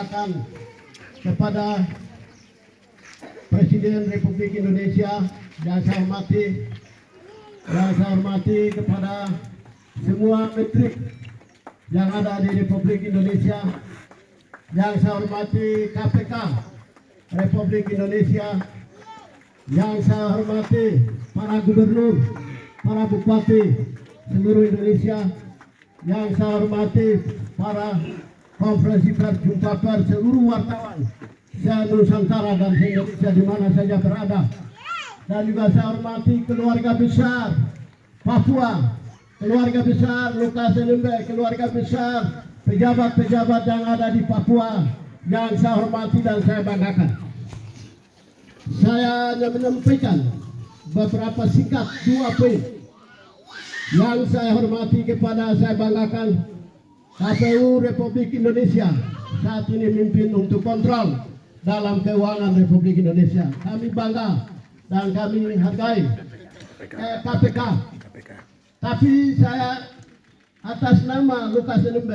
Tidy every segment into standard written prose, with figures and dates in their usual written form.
banggakan kepada Presiden Republik Indonesia yang saya hormati kepada semua menteri yang ada di Republik Indonesia, yang saya hormati KPK Republik Indonesia, yang saya hormati para gubernur, para bupati seluruh Indonesia, yang saya hormati para konferensi pers, jumpa pers, seluruh wartawan se-Nusantara dan se-Indonesia di mana saja berada, dan juga saya hormati keluarga besar Papua, keluarga besar Lukas NMB, keluarga besar pejabat-pejabat yang ada di Papua yang saya hormati dan saya banggakan. Saya hanya menyampaikan beberapa singkat 2 poin yang saya hormati kepada saya banggakan. KPU Republik Indonesia saat ini mimpin untuk kontrol dalam keuangan Republik Indonesia. Kami bangga dan kami hargai KPK. Tapi saya atas nama Lukas NMB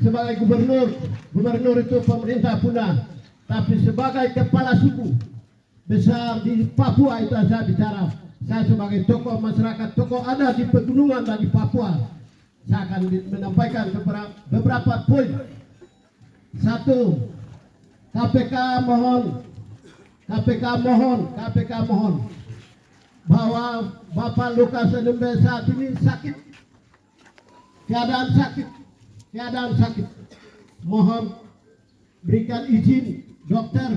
sebagai gubernur itu pemerintah punah, tapi sebagai kepala suku besar di Papua itu saya bicara. Saya sebagai tokoh masyarakat, tokoh ada di pegunungan dan di Papua, saya akan menyampaikan beberapa poin. 1. KPK mohon bahwa Bapak Lukas NMB saat ini sakit, keadaan sakit. Mohon berikan izin dokter,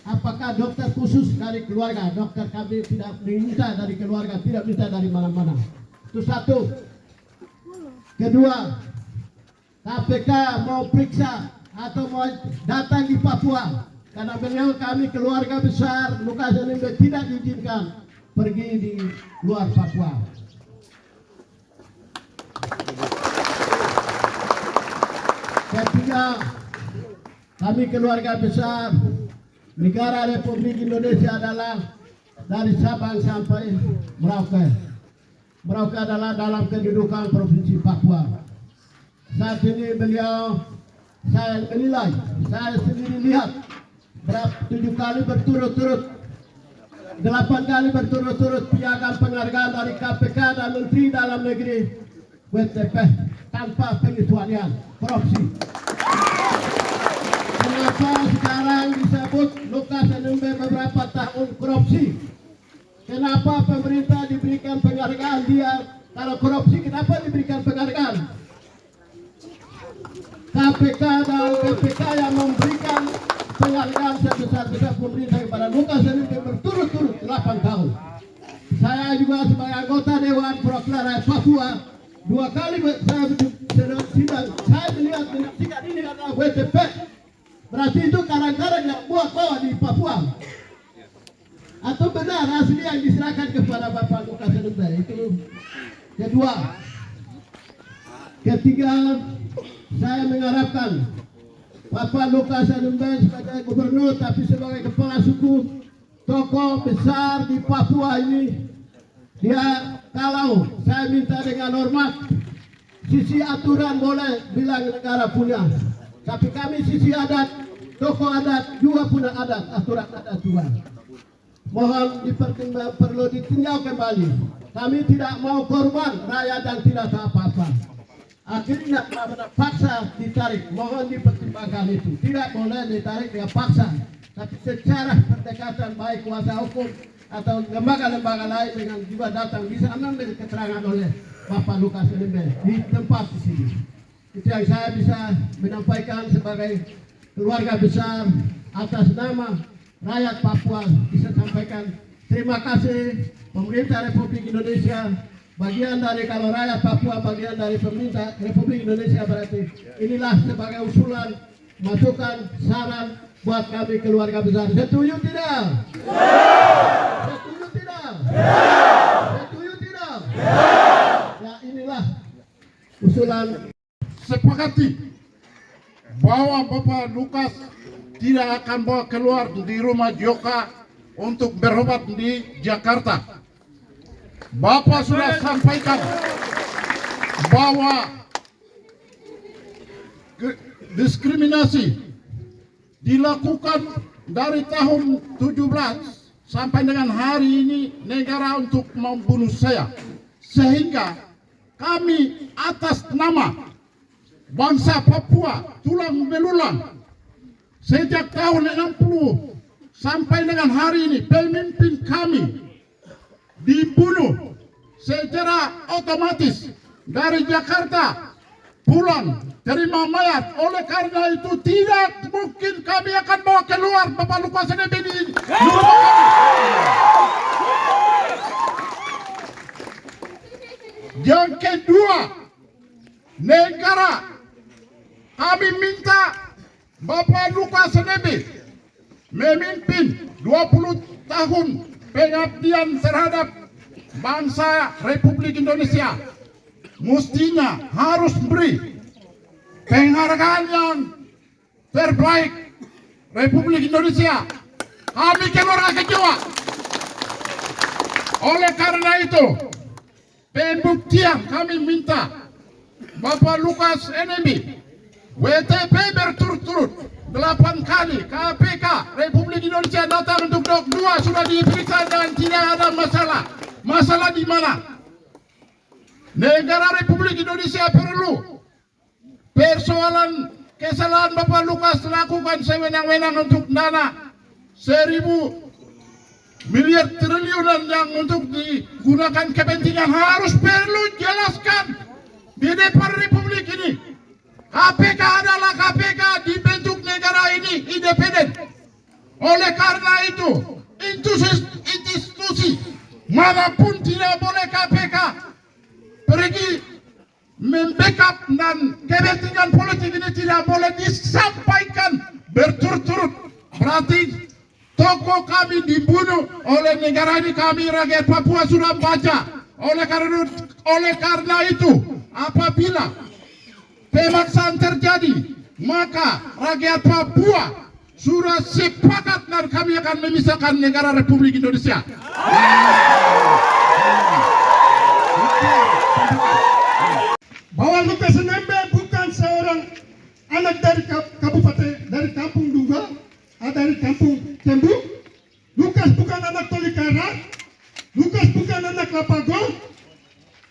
apakah dokter khusus dari keluarga. Dokter kami tidak minta dari keluarga, tidak minta dari mana-mana. Itu 1. Kedua, KPK mau periksa atau mau datang di Papua karena beliau kami keluarga besar Lukas NMB tidak diizinkan pergi di luar Papua. Ketiga, kami keluarga besar negara Republik Indonesia adalah dari Sabang sampai Merauke. Merauke adalah dalam kedudukan Provinsi Papua. Saat ini beliau, saya menilai, saya sendiri lihat 7 kali berturut-turut, 8 kali berturut-turut piagam penghargaan dari KPK dan Menteri Dalam Negeri WTP tanpa pengecualian korupsi. Kenapa sekarang disebut Lukas NMB beberapa tahun korupsi? Kenapa pemerintah diberikan penghargaan dia kalau korupsi? Kenapa diberikan penghargaan? KPK dan KPK yang memberikan penghargaan sebesar-besar pemerintah kepada Lukas NMB berturut-turut 8 tahun. Saya juga sebagai anggota Dewan Perwakilan Rakyat Papua 2 kali saya sidang. Saya melihat menyaksikan ini adalah WTP. Berarti itu karang-karang yang bawa di Papua. Atau benar asli yang diserahkan kepada Bapak Lukas NMB? Itu kedua. Ketiga, saya mengharapkan Bapak Lukas NMB sebagai gubernur tapi sebagai kepala suku, tokoh besar di Papua ini, dia kalau saya minta dengan hormat, sisi aturan boleh bilang negara punya, tapi kami sisi adat, tokoh adat juga punya adat, aturan adat juga. Mohon dipertimbangkan, perlu ditinjau kembali. Kami tidak mau korban rakyat dan tidak tahu apa-apa. Akhirnya paksa ditarik. Mohon dipertimbangkan itu. Tidak boleh ditarik dengan paksa. Tapi secara pendekatan baik kuasa hukum atau lembaga-lembaga lain dengan juga datang bisa mengambil keterangan oleh Bapak Lukas NMB di tempat di sini. Itu yang saya bisa menyampaikan sebagai keluarga besar atas nama rakyat Papua. Bisa sampaikan terima kasih pemerintah Republik Indonesia, bagian dari kalau rakyat Papua bagian dari pemerintah Republik Indonesia, berarti inilah sebagai usulan, masukan, saran buat kami keluarga besar. Setuju tidak? Setuju tidak? Setuju tidak? Ya, inilah usulan. Sepakati bahwa Bapak Lukas tidak akan bawa keluar di rumah Joka untuk berobat di Jakarta. Bapak sudah sampaikan bahwa diskriminasi dilakukan dari tahun 17 sampai dengan hari ini negara untuk membunuh saya. Sehingga kami atas nama bangsa Papua tulang belulang sejak tahun 60 sampai dengan hari ini pemimpin kami dibunuh secara otomatis dari Jakarta pulang terima mayat. Oleh karena itu tidak mungkin kami akan bawa keluar Bapak Lukas NMB di rumah kami. Yang kedua, negara kami minta Bapak Lukas NMB memimpin 20 tahun pengabdian terhadap bangsa Republik Indonesia. Mestinya harus beri penghargaan yang terbaik Republik Indonesia. Kami keluarga kecewa. Oleh karena itu, pembuktian kami minta Bapak Lukas NMB WTP berturut-turut 8 kali KPK Republik Indonesia datang untuk dok 2 sudah diperiksa dan tidak ada masalah. Masalah di mana? Negara Republik Indonesia perlu persoalan kesalahan Bapak Lukas lakukan sewenang-wenang untuk dana 1.000 miliar triliunan yang untuk digunakan kepentingan harus perlu jelaskan di depan Republik ini. KPK adalah KPK dibentuk negara ini independen. Oleh karena itu institusi manapun tidak boleh KPK pergi membackup dan kepentingan politik ini tidak boleh disampaikan berturut-turut. Berarti tokoh kami dibunuh oleh negara ini. Kami rakyat Papua sudah baca. Oleh karena itu apabila pemaksaan terjadi maka rakyat Papua sudah sepakat dan kami akan memisahkan negara Republik Indonesia. Bahwa Lukas NMB bukan seorang anak dari kabupaten, dari kampung Duga, dari kampung Kembu. Lukas bukan anak Tolikara. Lukas bukan anak Lapago.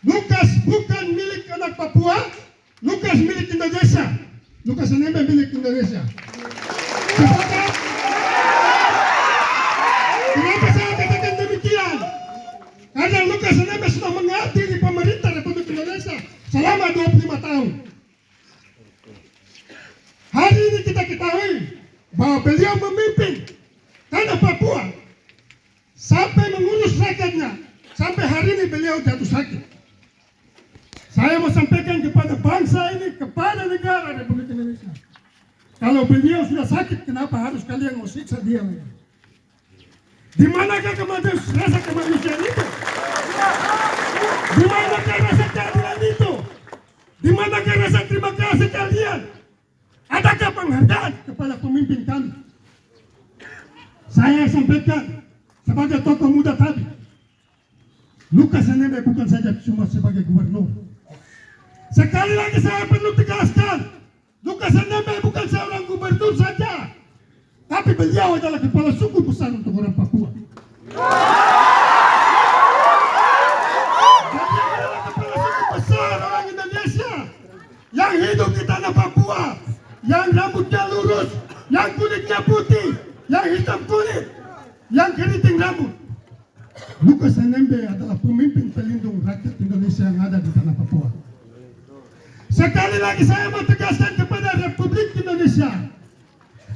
Lukas bukan milik anak Papua. Lukas milik Indonesia. Lukas NMB milik Indonesia. Kenapa saya katakan demikian? Karena Lukas NMB sudah mengabdi di pemerintah Republik Indonesia selama 25 tahun. Hari ini kita ketahui bahwa beliau memimpin tanah Papua sampai mengurus rakyatnya. Sampai hari ini beliau jatuh sakit. Saya mau sampaikan kepada bangsa ini, kepada negara Republik Indonesia. Kalau beliau sudah sakit, kenapa harus kalian mau siksa dia? Di manakah rasa kemanusiaan itu? Di manakah rasa keadilan itu? Di manakah rasa terima kasih kalian? Adakah penghargaan kepada pemimpin kami? Saya sampaikan sebagai tokoh muda tadi, Lukas NMB bukan saja cuma sebagai gubernur. Sekali lagi saya perlu tegaskan, Lukas NMB bukan seorang gubernur saja, tapi beliau adalah kepala suku besar untuk orang Papua. Beliau adalah kepala suku besar orang Indonesia yang hidup di tanah Papua, yang rambutnya lurus, yang kulitnya putih, yang hitam kulit, yang keriting rambut. Lukas NMB adalah pemimpin pelindung rakyat Indonesia yang ada di tanah Papua. Sekali lagi saya mau tegaskan kepada Republik Indonesia,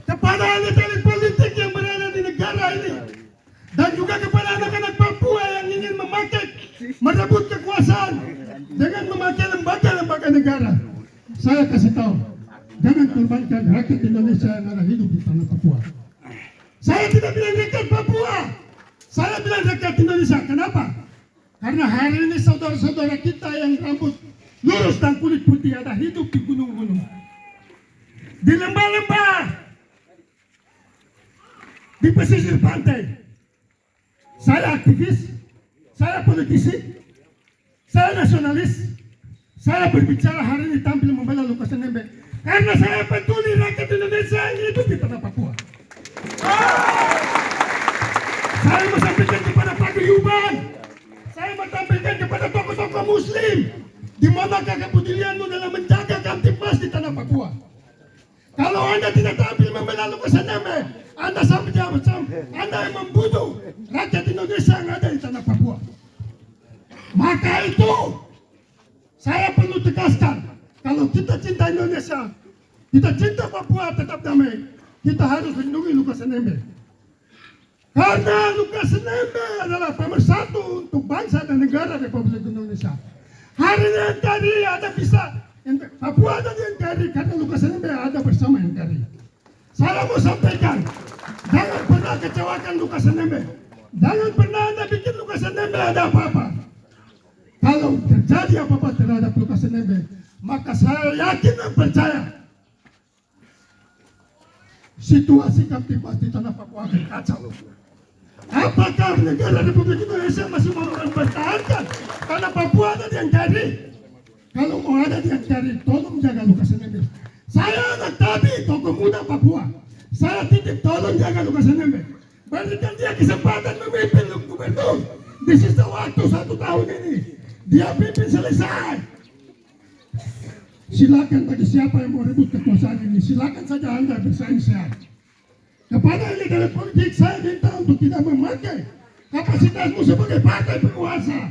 kepada elit-elit politik yang berada di negara ini, dan juga kepada anak-anak Papua yang ingin merebut kekuasaan dengan memakai lembaga-lembaga negara. Saya kasih tahu, jangan korbankan rakyat Indonesia yang ada hidup di tanah Papua. Saya tidak bilang rakyat Papua, saya bilang rakyat Indonesia. Kenapa? Karena hari ini saudara-saudara kita yang rambut lurus dan kulit putih ada hidup di gunung-gunung, di lembah-lembah, di pesisir pantai. Saya aktivis, saya politisi, saya nasionalis. Saya berbicara hari ini tampil membela Lukas NMB Karena saya peduli rakyat Indonesia yang hidup di tanah Papua. Saya mau sampaikan kepada paguyuban, saya mau sampaikan kepada tokoh-tokoh Muslim, di manakah kepedulianmu dalam menjaga Kamtipmas di tanah Papua? Kalau Anda tidak tampil membela Lukas NMB, Anda Anda yang membunuh rakyat Indonesia yang ada di tanah Papua. Maka itu saya perlu tegaskan, kalau kita cinta Indonesia, kita cinta Papua tetap damai, kita harus lindungi Lukas NMB. Karena Lukas NMB adalah pemersatu untuk bangsa dan negara Republik Indonesia. Hari ini NKRI ada bisa, Papua ada di NKRI karena Lukas NMB ada bersama NKRI. Saya mau sampaikan, jangan pernah kecewakan Lukas NMB. Jangan pernah Anda bikin Lukas NMB ada apa-apa. Kalau terjadi apa-apa terhadap Lukas NMB, maka saya yakin dan percaya situasi Kamtipmas di tanah Papua akan kacau. Apakah negara Republik Indonesia masih mau mempertahankan karena Papua ada di NKRI? Kalau mau ada di NKRI, tolong jaga Lukas NMB. Saya anak Tabi, tokoh muda Papua. Saya titip tolong jaga Lukas NMB. Berikan dia kesempatan memimpin gubernur di sisa waktu 1 tahun ini. Dia pimpin selesai. Silakan bagi siapa yang mau rebut kekuasaan ini, silakan saja Anda bersaing sehat. Kepada elit politik saya minta untuk tidak memakai kapasitasmu sebagai partai penguasa.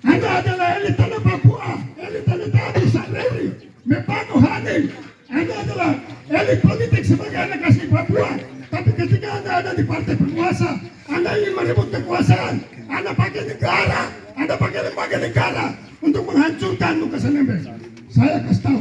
Anda adalah elit tanah Papua, elit tanah Tabi, Sareri, Mepago, Hanim. Anda adalah elit politik sebagai anak asli Papua. Tapi ketika Anda ada di partai penguasa, Anda ingin merebut kekuasaan, Anda pakai negara, Anda pakai lembaga negara untuk menghancurkan Lukas NMB. Saya kasih tahu,